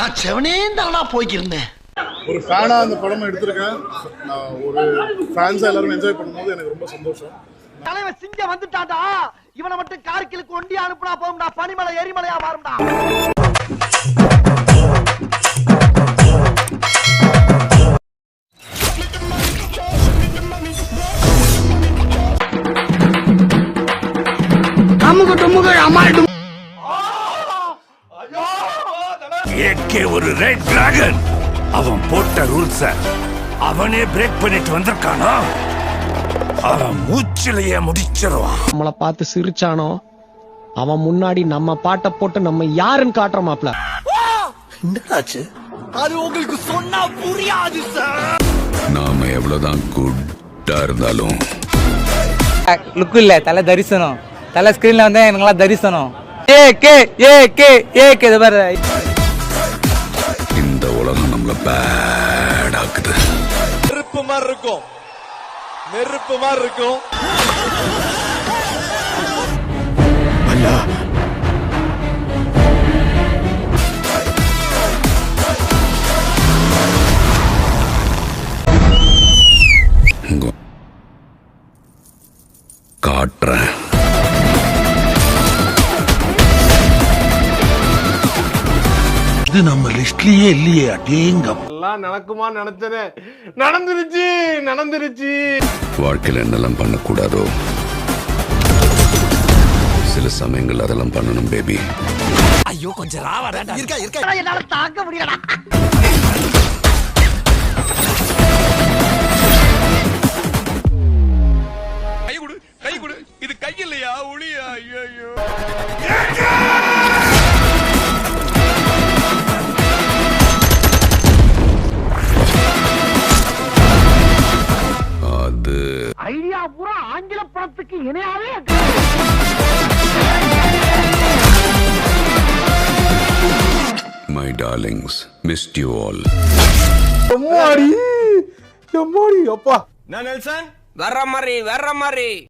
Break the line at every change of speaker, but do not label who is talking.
நான் செவனே தானா போய்க்கிருந்தேன்.
ஒரு ஃபேனா அந்த படம் எடுத்திருக்கேன். நான் ஒரு ஃபேன்ஸா எல்லாரும் என்ஜாய் பண்ணும்போது எனக்கு ரொம்ப சந்தோஷம்.
தலைவன் சிங்க வந்துட்டாடா, இவனை மட்டும் கார்கிலுக்கு ஒண்டி அனுப்புனா போகும்டா, பனிமலை எரிமலையா மாறும்டா. அமுகு டுமுகு அமால்
ஏகே ஒரு ரெட் டிராகன். அவன் போட்ட ரூல்ஸ அவனே பிரேக் பண்ணிட்டு வந்திருக்கானோ, அவன் மூச்சிலேயே முடிச்சிருவான்.
நம்மளை பார்த்து சிரிச்சானோ அவன் முன்னாடி நம்ம பாட்டை போட்டு நம்ம யாருன்னு காட்டுற மாப்ள.
என்னடாச்சு? அது உங்களுக்கு சொன்னா புரியாது சார்.
நாம எவ்வளவுதான் குட்டா இருந்தாலும்
லுக்கு இல்ல, தலை தரிசனம். தலை ஸ்கிரீன்ல வந்தா எனக்குலாம் தரிசனம். ஏகே ஏகே ஏகே இது பாரு.
இந்த உலகம் நம்மள பேட் ஆக்குது.
நெருப்பு மாதிரி இருக்கும், நெருப்பு மாதிரி இருக்கும்.
காட்டுறேன்.
இது நம்ம லிஸ்ட்லயே இல்லையே. அடேங்க
எல்லாம் நடக்குமா நினைச்சனே, நடந்துருச்சு நடந்துருச்சு.
வாழ்க்கையில என்னெல்லாம் பண்ணக்கூடாதோ சில சமயங்கள் அதெல்லாம் பண்ணணும் பேபி.
ஐயோ கொஞ்சம் ராவாடா. இருக்கா என்னால தாங்க முடியலடா.
கை கொடு, இது கை இல்லையா, ஒளியா? ஐயோ
அது
ஐடியா பூரா ஆங்கில படத்துக்கு இணையாவே.
My darlings, missed you all.
எம்மாடி எம்மாடி அப்பா.
நான் நெல்சன் வர்ற மாதிரி